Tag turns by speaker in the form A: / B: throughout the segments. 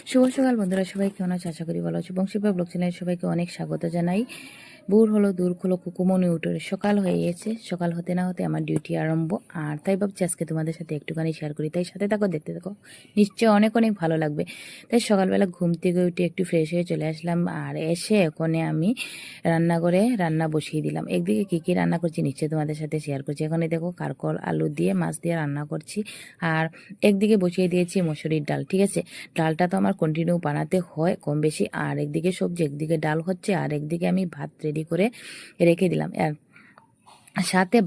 A: শুভ সকাল বন্ধুরা, সবাই কেমন আছে? আশা করি ভালো আছো। বংশীবা ব্লগ চ্যানেলে সবাইকে অনেক স্বাগত জানাই। ভোর হলো, দূর হলো, কুকুমনি উঠে সকাল হয়ে গেছে। সকাল হতে না হতে আমার ডিউটি আরম্ভ, আর তাই ভাবছি আজকে তোমাদের সাথে একটুখানি শেয়ার করি। তাই সাথে থাকো, দেখতে থাকো, নিশ্চয়ই অনেক অনেক ভালো লাগবে। তাই সকালবেলা ঘুম থেকে উঠে একটু ফ্রেশ হয়ে চলে আসলাম, আর এসে ওখানে আমি রান্নাঘরে রান্না বসিয়ে দিলাম। একদিকে কী কী রান্না করছি নিশ্চয়ই তোমাদের সাথে শেয়ার করছি। এখানে দেখো কারকল আলু দিয়ে মাছ দিয়ে রান্না করছি, আর একদিকে বসিয়ে দিয়েছি মসুরির ডাল। ঠিক আছে, ডালটা তো আমার কন্টিনিউ বানাতে হয় কম বেশি, আর একদিকে সবজি, একদিকে ডাল হচ্ছে, আর একদিকে আমি ভাত রেডি করে রেখে দিলাম। আর সাথে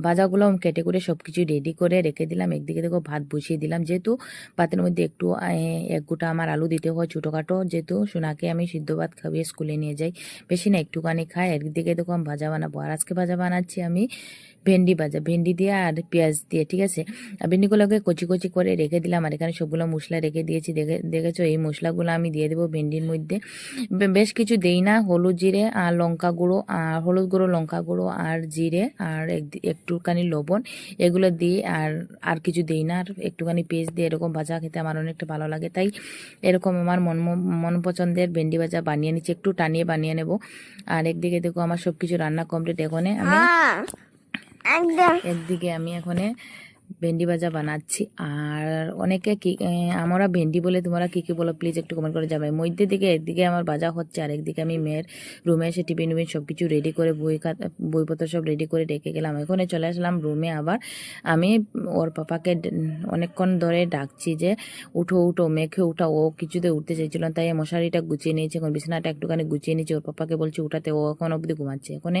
A: ভাজাগুলো কেটে করে সব কিছু রেডি করে রেখে দিলাম। একদিকে দেখো ভাত বসিয়ে দিলাম, যেহেতু ভাতের মধ্যে একটু এক গোটা আমার আলু দিতে হয় ছোটোখাটো, যেহেতু সোনাকে আমি সিদ্ধ ভাত খাইয়ে স্কুলে নিয়ে যাই, বেশি না একটুখানি খাই। একদিকে দেখো আমি ভাজা বানাবো, আর আজকে ভাজা বানাচ্ছি আমি ভেন্ডি ভাজা, ভেন্ডি দিয়ে আর পেঁয়াজ দিয়ে। ঠিক আছে, আর ভেন্ডিগুলোকে কচি কচি করে রেখে দিলাম, আর এখানে সবগুলো মশলা রেখে দিয়েছি। দেখেছো, এই মশলাগুলো আমি দিয়ে দেবো ভেন্ডির মধ্যে। বেশ কিছু দেই না, হলুদ জিরে আর লঙ্কা গুঁড়ো, আর হলুদ গুঁড়ো, লঙ্কা গুঁড়ো আর জিরে, আর একটুখানি লবণ, এগুলো দিই। আর কিছু দিই না, আর একটুখানি পেস্ট দিয়ে এরকম ভাজা খেতে আমার অনেকটা ভালো লাগে। তাই এরকম আমার মন পছন্দের ভেন্ডি ভাজা বানিয়ে নিচ্ছি, একটু টানিয়ে বানিয়ে নেব। আর একদিকে দেখো আমার সব কিছু রান্না কমপ্লিট। এখানে আমি একদিকে আমি এখানে ভেন্ডি ভাজা বানাচ্ছি। আর অনেকে কি আমরা ভেন্ডি বলে, তোমরা কি কি বলো প্লিজ একটু কমেন্ট করে যাবে। মধ্যে দিকে একদিকে আমার ভাজা হচ্ছে, আর একদিকে আমি মেয়ের রুমে এসে টিফিন সব কিছু রেডি করে বইপত্র সব রেডি করে রেখে গেলাম। এখানে চলে আসলাম রুমে। আবার আমি ওর পাপাকে অনেকক্ষণ ধরে ডাকছি যে উঠো উঠো, মেখে উঠা। ও কিছুতে উঠতে চাইছিল, তাই মশারিটা গুছিয়ে নিয়েছি, এখন বিছানাটা একটুখানি গুছিয়ে নিয়েছি। ওর পাপাকে বলছি উঠাতে, ও এখন অবধি ঘুমাচ্ছে। এখন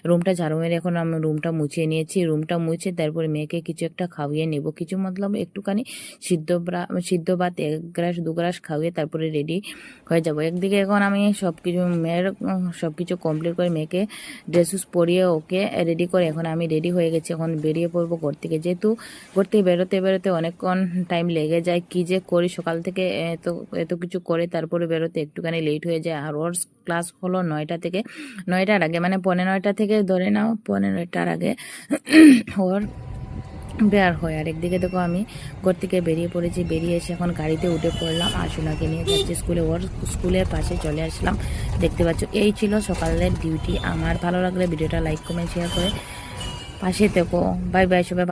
A: রুমটা ঝাড়ু মেরে এখন আমি রুমটা মুছিয়ে নিয়েছি। রুমটা মুছে তারপরে মেয়েকে কিছু একটা খাওয়িয়ে নেব, কিছু মতলব একটুখানি সিদ্ধ ভাত 1 গ্লাস 2 গ্লাস খাওয়িয়ে তারপরে রেডি হয়ে যাব। একদিকে এখন আমি সব কিছু মেয়ের সব কিছু কমপ্লিট করে মেয়েকে ড্রেস পরিয়ে ওকে রেডি করে এখন আমি রেডি হয়ে গেছি। এখন বেরিয়ে পড়বো ঘর থেকে, যেহেতু ঘর থেকে বেরোতে অনেকক্ষণ টাইম লেগে যায়। কি যে করি সকাল থেকে এত কিছু করে তারপরে বেরোতে একটুখানি লেট হয়ে যায়। আর ওর ক্লাস হলো 9টা থেকে, 9টার আগে, মানে 9:15 থেকে ধরে নাও 9:15টার আগে ওর বের হয়। আর একদিকে দেখো আমি ঘর থেকে বেরিয়ে পড়েছি, বেরিয়ে এসে এখন গাড়িতে উঠে পড়লাম, আর সোনাকে নিয়ে যাচ্ছি স্কুলে। ওর স্কুলের পাশে চলে আসলাম, দেখতে পাচ্ছ। এই ছিল সকালের ডিউটি আমার। ভালো লাগলে ভিডিওটা লাইক কমেন্ট শেয়ার করে পাশে থেকো। বাই বাই সবাই।